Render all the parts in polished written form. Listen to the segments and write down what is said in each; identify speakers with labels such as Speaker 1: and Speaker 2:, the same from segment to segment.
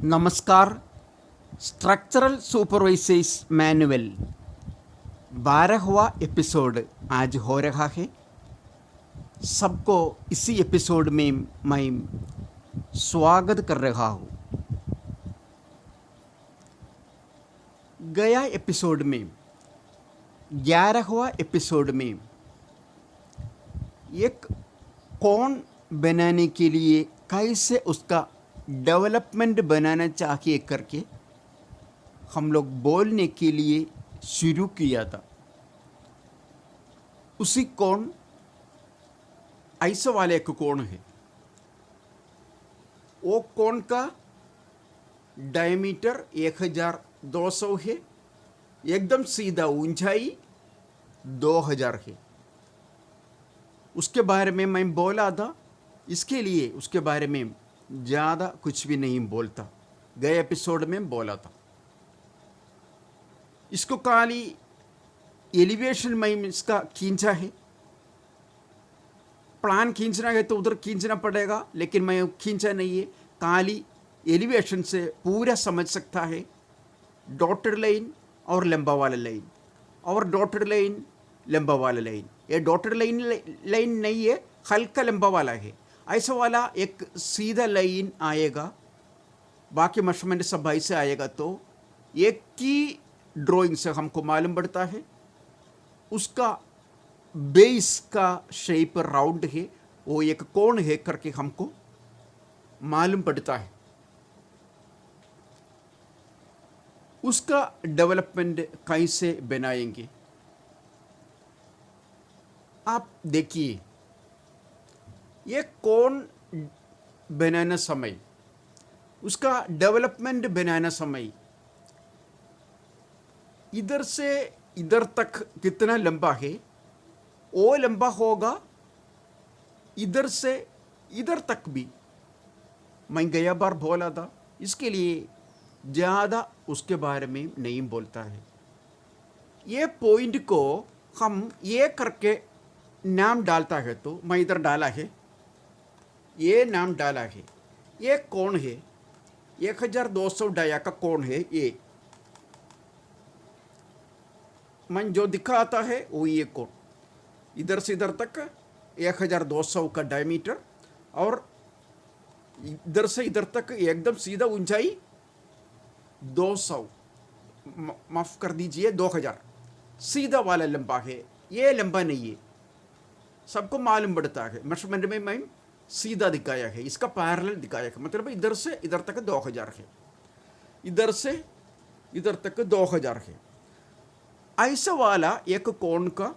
Speaker 1: नमस्कार। Structural supervisors manual 12वां episode आज हो रहा है। सबको इसी एपिसोड में मैं स्वागत कर रहा हूँ। गया एपिसोड में 11वां एपिसोड में एक कौन बनाने के लिए कैसे उसका डेवलपमेंट बनाना चाहिए करके हम लोग बोलने के लिए शुरू किया था। उसी कौन ऐसे वाले एक कौन है, वो कौन का डायमीटर 1200 है, एकदम सीधा ऊंचाई 2000 है। उसके बारे में मैं बोला था, इसके लिए उसके बारे में ज़्यादा कुछ भी नहीं बोलता। गए एपिसोड में बोला था। इसको खाली एलिवेशन में इसका खींचा है। प्लान खींचना है तो उधर खींचना पड़ेगा, लेकिन मैं खींचा नहीं है। खाली एलिवेशन से पूरा समझ सकता है। डॉटेड लाइन और लंबा वाला लाइन और डॉटेड लाइन लंबा वाला लाइन। ये डॉटेड लाइन नहीं है, हल्का लंबा वाला है। ऐसा वाला एक सीधा लाइन आएगा, बाकी मेजरमेंट सब ऐसे आएगा। तो एक की ड्राइंग से हमको मालूम पड़ता है उसका बेस का शेप राउंड है, वो एक कोण है करके हमको मालूम पड़ता है। उसका डेवलपमेंट कैसे बनाएंगे आप देखिए। ये कोण बनाना समय, उसका डेवलपमेंट बनाना समय, इधर से इधर तक कितना लंबा है वो लंबा होगा, इधर से इधर तक भी। मैं गया बार बोला था, इसके लिए ज़्यादा उसके बारे में नहीं बोलता है। ये पॉइंट को हम ये करके नाम डालता है, तो मैं इधर डाला है, ये नाम डाला है। ये कोण है 1200 डाया का कोण है। ये मैं जो दिखाता है वो ये कोण, इधर से इधर तक 1200 का डायमीटर और इधर से इधर तक एकदम सीधा ऊंचाई 200, माफ कर दीजिए 2000। सीधा वाला लंबा है, ये लंबा नहीं है। सबको मालूम पड़ता है, मेजरमेंट में मैं सीधा दिखाया है, इसका पैरेलल दिखाया है। मतलब इधर से इधर तक 2000 है, इधर से इधर तक 2000 है। ऐसा वाला एक कोण का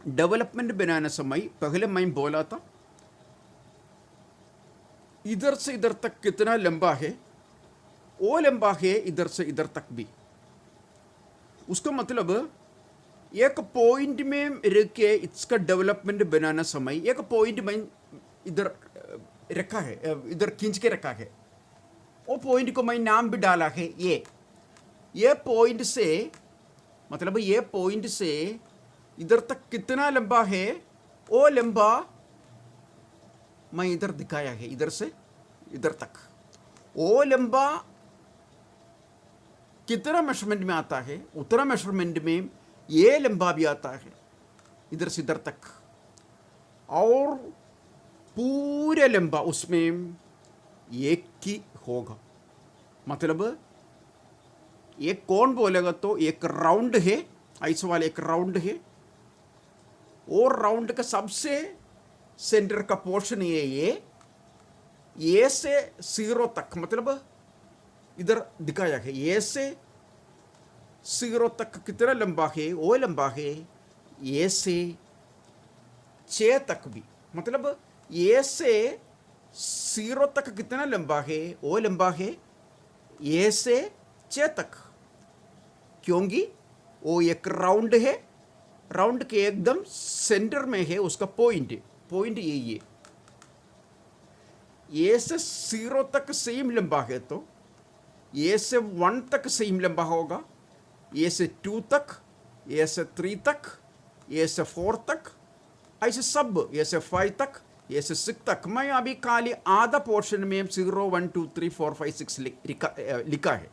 Speaker 1: डेवलपमेंट बनाने समय पहले मैं बोला था, इधर से इधर तक कितना लंबा है वो लंबा है इधर से इधर तक भी। उसका मतलब एक पॉइंट में रख के इसका डेवलपमेंट बनाना समय एक पॉइंट में इधर रखा है, इधर खींच के रखा है। वो पॉइंट को मैं नाम भी डाला है ये पॉइंट से, मतलब ये पॉइंट से इधर तक कितना लंबा है वो लंबा मैं इधर दिखाया है, इधर से इधर तक। वो लंबा कितना मेजरमेंट में आता है, उतना मेजरमेंट में ये लंबा भी आता है, इधर से इधर तक। और पूरे लंबा उसमें एक ही होगा। मतलब एक कौन बोलेगा तो एक राउंड है, ऐसे वाले एक राउंड है। और राउंड का सबसे सेंटर का पोर्शन ये से 0 तक, मतलब इधर दिखाया है, ये से 0 तक कितना लंबा है वो लंबा है ये से 6 तक भी। मतलब ये से 0 तक कितना लंबा है वो लंबा है ये से 6 तक, क्योंकि वो एक राउंड है। राउंड के एकदम सेंटर में है उसका पॉइंट यही है। ये से 0 तक सेम लंबा है, तो ये से 1 तक सेम लंबा होगा, ये से 2 तक, ये से 3 तक, ये से 4 तक, ऐसे सब, ये से 5 तक, ये से 6 तक मैं अभी खाली आधा पोर्शन में 0 1 2 3 4 5 6 लिखा है।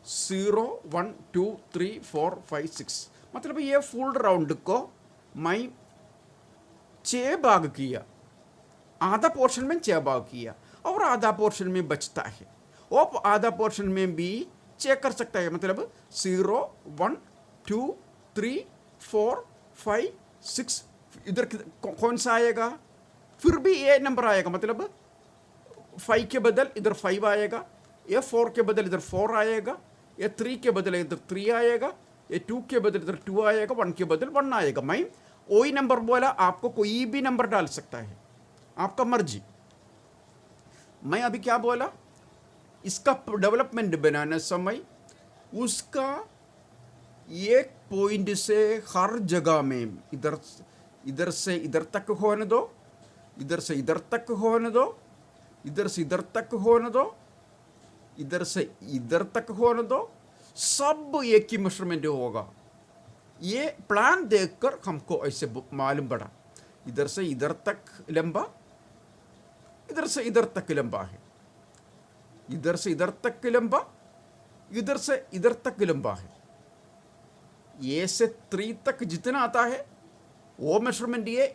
Speaker 1: 0 1 2 3 4 5 6 मतलब ये फुल राउंड को मैं 6 भाग किया, आधा पोर्शन में 6 भाग किया और आधा पोर्शन में बचता है। वो आधा पोर्शन में भी चेक कर सकता है, मतलब 0 1 2 3 4 5 6 इधर कौन सा आएगा, फिर भी ये नंबर आएगा, मतलब 5 के बदल इधर 5 आएगा, ये 4 के बदल इधर 4 आएगा, ये 3 के बदल इधर 3 आएगा, ये 2 के बदल इधर 2 आएगा, 1 के बदल 1 आएगा। मैं वही नंबर बोला, आपको कोई भी नंबर डाल सकता है, आपका मर्जी। मैं अभी क्या बोला, इसका डेवलपमेंट बनाने समय उसका एक पॉइंट से हर जगह में इधर से इधर तक होने दो, इधर से इधर तक होने दो, इधर से इधर तक होने दो, इधर से इधर तक होने दो, सब एक ही मेजरमेंट होगा। ये प्लान देखकर हमको ऐसे मालूम पड़ा, इधर से इधर तक लंबा, इधर से इधर तक लंबा है, इधर से इधर तक लंबा, इधर से इधर तक लंबा है। ये से 3 तक जितना आता है वो मेजरमेंट ये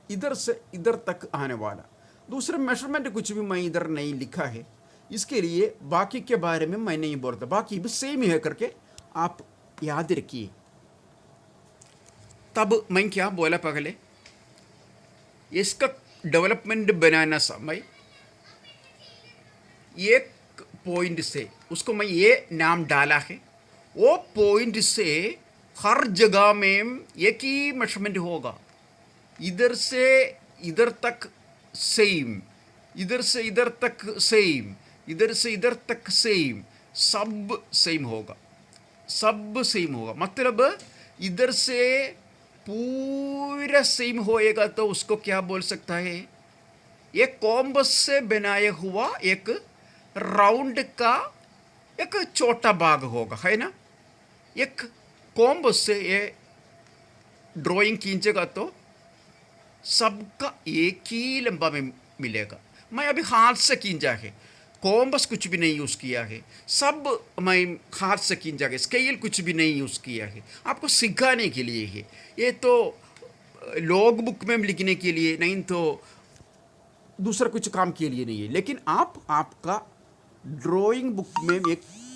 Speaker 1: इधर से इधर तक आने वाला। दूसरा मेजरमेंट कुछ भी मैं इधर नहीं लिखा है, इसके लिए बाकी के बारे में मैं नहीं बोलता, बाकी भी सेम ही है करके आप याद रखिए। तब मैं क्या बोला पहले, इसका डेवलपमेंट बनाना समय एक पॉइंट से उसको मैं ये नाम डाला है, वो पॉइंट से हर जगह में एक ही मेजरमेंट होगा, इधर से इधर तक सेम, इधर से इधर तक सेम, इधर से इधर तक सेम, सब सेम होगा, सब सेम होगा। मतलब इधर से पूरा सेम होएगा तो उसको क्या बोल सकता है, एक कॉम्बस से बनाया हुआ एक राउंड का एक छोटा भाग होगा, है ना। एक कॉम्बस से ये ड्राइंग खींचेगा तो सबका एक ही लंबा में मिलेगा। मैं अभी हाथ से खींचा है, कॉम्बस कुछ भी नहीं यूज़ किया है, सब मैं हाथ से खींचा है, स्केल कुछ भी नहीं यूज़ किया है, आपको सिखाने के लिए है। ये तो लॉग बुक में लिखने के लिए नहीं, तो दूसरा कुछ काम के लिए नहीं है। लेकिन आप आपका ड्राइंग बुक में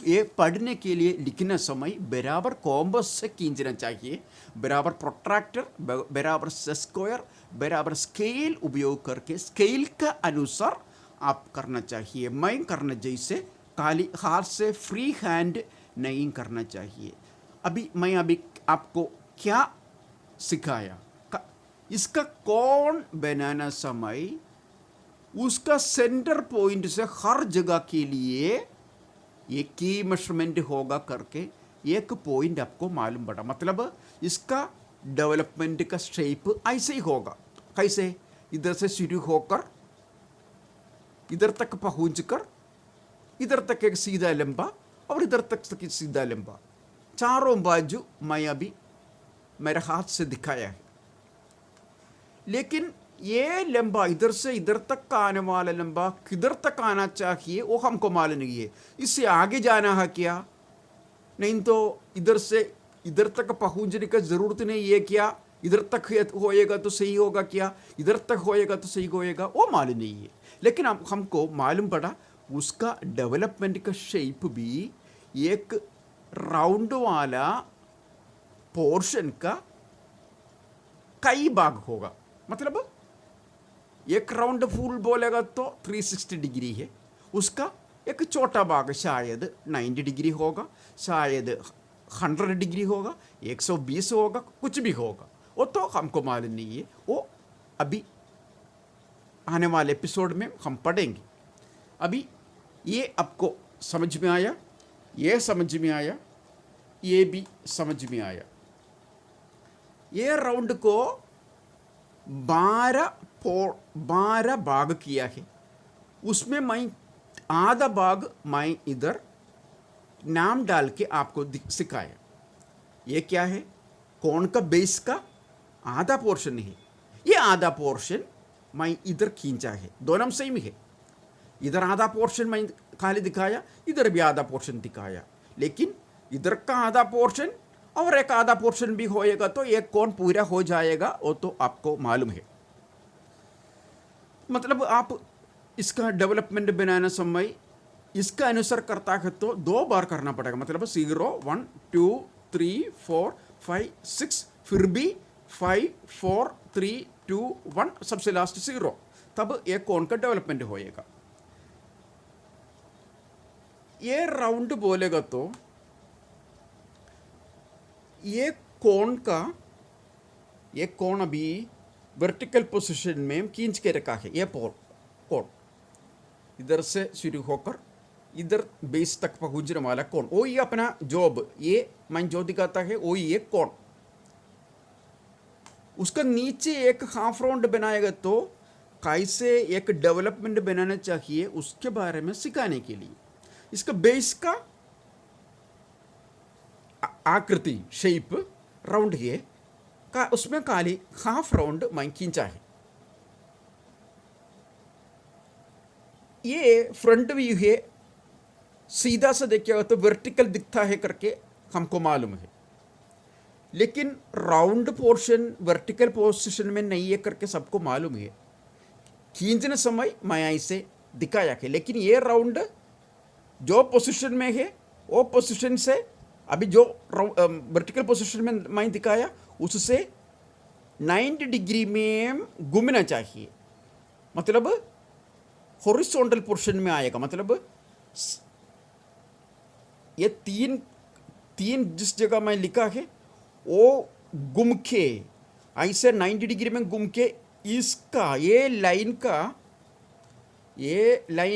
Speaker 1: ये पढ़ने के लिए लिखने समय बराबर कॉम्बस से खींचना चाहिए, बराबर प्रोट्रैक्टर, बराबर स्क्वायर, बराबर स्केल उपयोग करके स्केल का अनुसार आप करना चाहिए। मैं करना जैसे खाली हाथ से फ्री हैंड नहीं करना चाहिए। मैं अभी आपको क्या सिखाया, इसका कौन बनाना समय उसका सेंटर पॉइंट से हर जगह के लिए एक ही मेजरमेंट होगा करके एक पॉइंट आपको मालूम पड़ा। मतलब इसका डेवलपमेंट का शेप ऐसे ही होगा, कैसे, इधर से शुरू होकर इधर तक पहुँच कर इधर तक एक सीधा लंबा और इधर तक सीधा लंबा, चारों बाजू मैं अभी मेरे हाथ से दिखाया है। लेकिन ये लंबा इधर से इधर तक का आने वाला लंबा किधर तक आना चाहिए वो हमको मालूम नहीं है। इससे आगे जाना है क्या, नहीं तो इधर से इधर तक पहुंचने का ज़रूरत नहीं है क्या, इधर तक होएगा तो सही होगा क्या, इधर तक होएगा तो सही होएगा, वो मालूम नहीं है। लेकिन हमको मालूम पड़ा उसका डेवलपमेंट का शेप भी एक राउंड वाला पोर्शन का कई भाग होगा। मतलब एक राउंड फुल बोलेगा तो 360 डिग्री है, उसका एक छोटा भाग शायद 90 डिग्री होगा, शायद 100 डिग्री होगा, 120 होगा, कुछ भी होगा, वो तो हमको मालूम नहीं है। वो अभी आने वाले एपिसोड में हम पढ़ेंगे। अभी ये आपको समझ में आया, ये समझ में आया, ये भी समझ में आया। ये राउंड को 12 भाग किया है, उसमें मैं आधा भाग मैं इधर नाम डाल के आपको सिखाया। ये क्या है, कोण का बेस का आधा पोर्शन है। ये आधा पोर्शन मैं इधर खींचा है, दोनों सेम है। इधर आधा पोर्शन मैं खाली दिखाया, इधर भी आधा पोर्शन दिखाया, लेकिन इधर का आधा पोर्शन और एक आधा पोर्शन भी होएगा तो एक कोण पूरा हो जाएगा, वो तो आपको मालूम है। मतलब आप इसका डेवलपमेंट बनाने समय इसका अनुसार करता है तो 2 बार करना पड़ेगा। मतलब 0 1 2 3 4 5 6, फिर भी 5 4 3 2 1, सबसे लास्ट 0, तब एक कोण का डेवलपमेंट होएगा। ये राउंड बोलेगा तो ये कोण अभी वर्टिकल पोजीशन में खींच के रखा है। ये कोण इधर से शुरू होकर इधर बेस तक पहुंचने वाला कोण, वो ही अपना जॉब, ये मैं जो दिखाता है वो ही एक कोण। उसका नीचे एक हाफ राउंड बनाएगा तो कैसे एक डेवलपमेंट बनाना चाहिए उसके बारे में सिखाने के लिए इसका बेस का आकृति शेप राउंड है का, उसमें खाली हाफ राउंड मैं खींचा है। ये फ्रंट व्यू है, सीधा से देखिएगा तो वर्टिकल दिखता है करके हमको मालूम है, लेकिन राउंड पोर्शन वर्टिकल पोजीशन में नहीं है करके सबको मालूम है। खींचने समय मैं ऐसे दिखाया है, लेकिन ये राउंड जो पोजीशन में है वो पोजीशन से अभी जो वर्टिकल पोजीशन में मैं दिखाया उससे 90 डिग्री में घूमना चाहिए। मतलब हॉरिजॉन्टल पोर्शन में आएगा। मतलब ये तीन जिस जगह मैं लिखा है वो घूम के ऐसे 90 डिग्री में घूम के इसका ये लाइन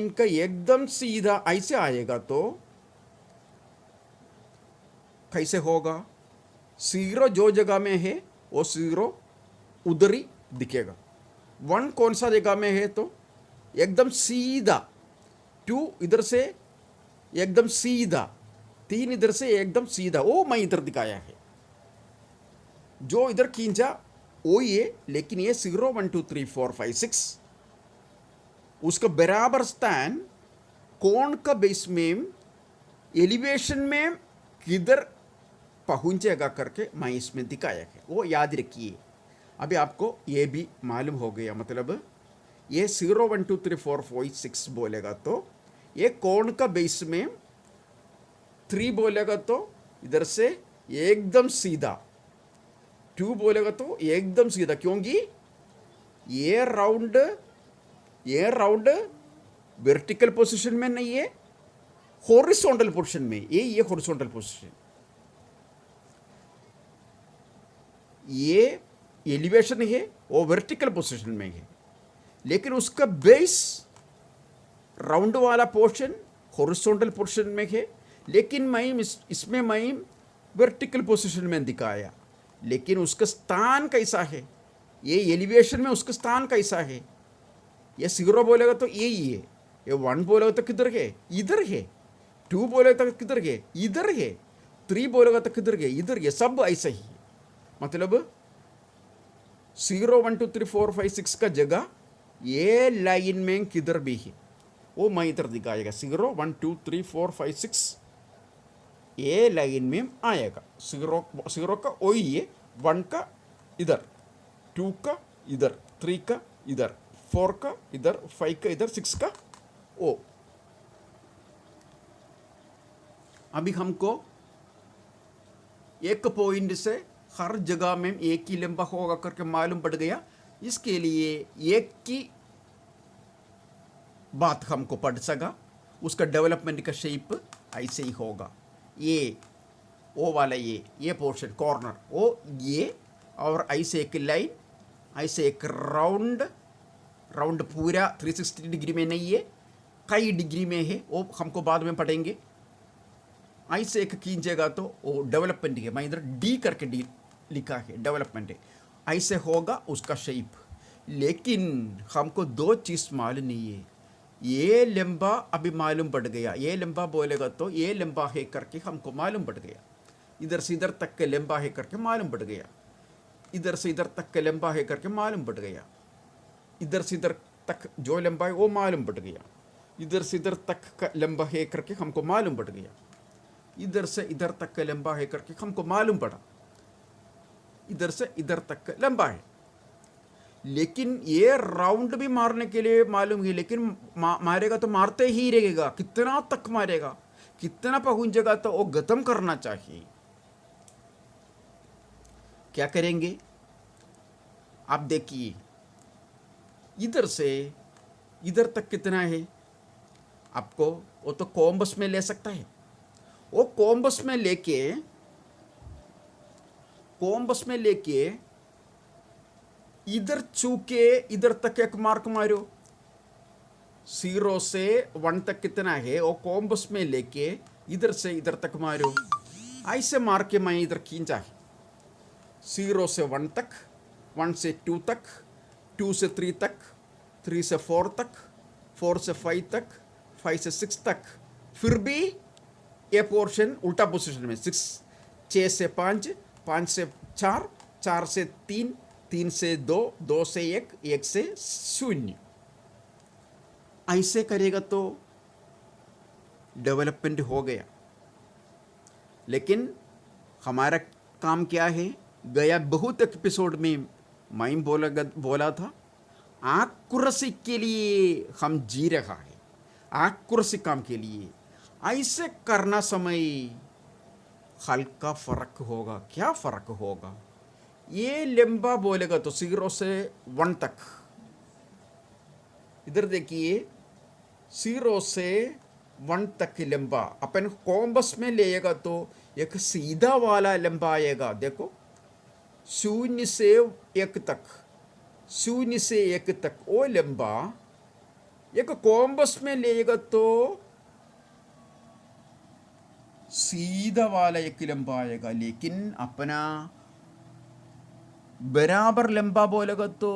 Speaker 1: का एकदम सीधा ऐसे आएगा तो कैसे होगा? 0 जो जगह में है वो 0 उधर ही दिखेगा। 1 कौन सा जगह में है तो एकदम सीधा, 2 इधर से एकदम सीधा, 3 इधर से एकदम सीधा, वो मैं इधर दिखाया है। जो इधर खींचा वो ये, लेकिन ये 0 1 2 3 4 5 6 उसका बराबर स्थान कोण का बेस में एलिवेशन में किधर पहुंचेगा करके मैं इसमें दिखाया है, वो याद रखिए। अभी आपको ये भी मालूम हो गया। मतलब ये 0 1 2 3 4 5 6 बोलेगा तो ये कोण का बेस में 3 बोलेगा तो इधर से एकदम सीधा, 2 बोलेगा तो एकदम सीधा, क्योंकि ये राउंड वर्टिकल पोजीशन में नहीं है, हॉरिजॉन्टल पोजीशन में। ये हॉरिजॉन्टल पोजीशन, ये एलिवेशन है वो वर्टिकल पोजीशन में है, लेकिन उसका बेस राउंड वाला पोर्शन हॉरिजॉन्टल पोर्शन में है। लेकिन मैं इसमें मैं वर्टिकल पोजीशन में दिखाया, लेकिन उसका स्थान कैसा है, ये एलिवेशन में उसका स्थान कैसा है। ये 0 बोलेगा तो यही है, ये 1 बोलेगा तो किधर है, इधर है, 2 बोलेगा तो किधर है, इधर है, 3 बोलेगा तो किधर है, इधर है, सब ऐसा ही है। मतलब 0 1 2 3 4 5 6 का जगह ये लाइन में किधर भी है वो मैं इधर दिखाएगा। 0 1 2 3 4 5 6 ये लाइन में आएगा। 0 का ओ ये, 1 का इधर, 2 का इधर, 3 का इधर, 4 का इधर, 5 का इधर, 6 का ओ। अभी हमको एक पॉइंट से हर जगह में एक ही लंबा होगा करके मालूम पड़ गया। इसके लिए एक की बात हमको पढ़ सका, उसका डेवलपमेंट का शेप ऐसे ही होगा। ये ओ वाला ये पोर्शन कॉर्नर ओ ये, और ऐसे एक लाइन, ऐसे एक राउंड पूरा 360 डिग्री में नहीं है, कई डिग्री में है, वो हमको बाद में पढ़ेंगे। ऐसे एक खींचेगा तो वो डेवलपमेंट है। मैं इधर डी करके डी लिखा है, डेवलपमेंट है। ऐसे होगा उसका शेप। लेकिन हमको 2 चीज़ मालूम नहीं है। ये लंबा अभी मालूम पड़ गया, ये लंबा बोलेगा तो ये लंबा है करके हमको मालूम पड़ गया। इधर से इधर तक के लंबा है करके मालूम पड़ गया, इधर से इधर तक के लंबा है करके मालूम पड़ गया। इधर से इधर तक जो लंबा है वो मालूम पड़ गया, इधर से इधर तक का लंबा है करके हमको मालूम पड़ गया, इधर से इधर तक का लंबा है करके हमको मालूम पड़ा, इधर से इधर तक का लंबा है। लेकिन ये राउंड भी मारने के लिए मालूम है, लेकिन मारेगा तो मारते ही रहेगा, कितना तक मारेगा, कितना पहुंचेगा तो वो खत्म करना चाहिए। क्या करेंगे आप देखिए, इधर से इधर तक कितना है आपको, वो तो कॉम्बस में ले सकता है, वो कॉम्बस में लेके इधर चूके इधर तक एक मार्क मारो, 0 से 1 तक कितना है वो कॉम्बस में लेके इधर से इधर तक मारो। ऐसे मार के मैं इधर खींचा है, 0 से 1 तक, 1 से 2 तक, 2 से 3 तक, 3 से 4 तक, 4 से 5 तक, 5 से 6 तक। फिर भी ये पोर्शन उल्टा पोजीशन में, 6 से 5, 5 से 4, 4 से 3, 3 से 2, 2 से 1, 1 से 0। ऐसे करेगा तो डेवलपमेंट हो गया। लेकिन हमारा काम क्या है, गया बहुत एपिसोड में मैं बोला था, एक्यूरेसी के लिए हम जी रहा है, एक्यूरेसी काम के लिए। ऐसे करना समय हल्का फर्क होगा। क्या फर्क होगा, ये लंबा बोलेगा तो 0 से 1 तक, इधर देखिए 0 से 1 तक लंबा अपन कॉम्बस में लेगा तो एक सीधा वाला लंबा आएगा। देखो 0 से 1 तक, 0 से 1 तक वो लंबा एक कॉम्बस में लेगा तो सीधा वाला एक लंबा आएगा। लेकिन अपना बराबर लंबा बोलेगा तो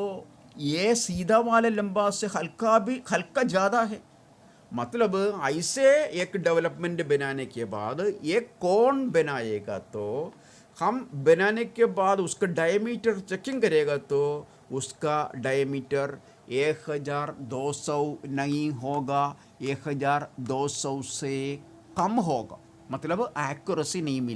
Speaker 1: ये सीधा वाले लंबा से हल्का ज़्यादा है। मतलब ऐसे एक डेवलपमेंट बनाने के बाद एक कोण बनाएगा तो हम बनाने के बाद उसका डायमीटर चेकिंग करेगा तो उसका डायमीटर 1200 नहीं होगा, 1200 से कम होगा। मतलब एक्यूरेसी नहीं मिलेगी।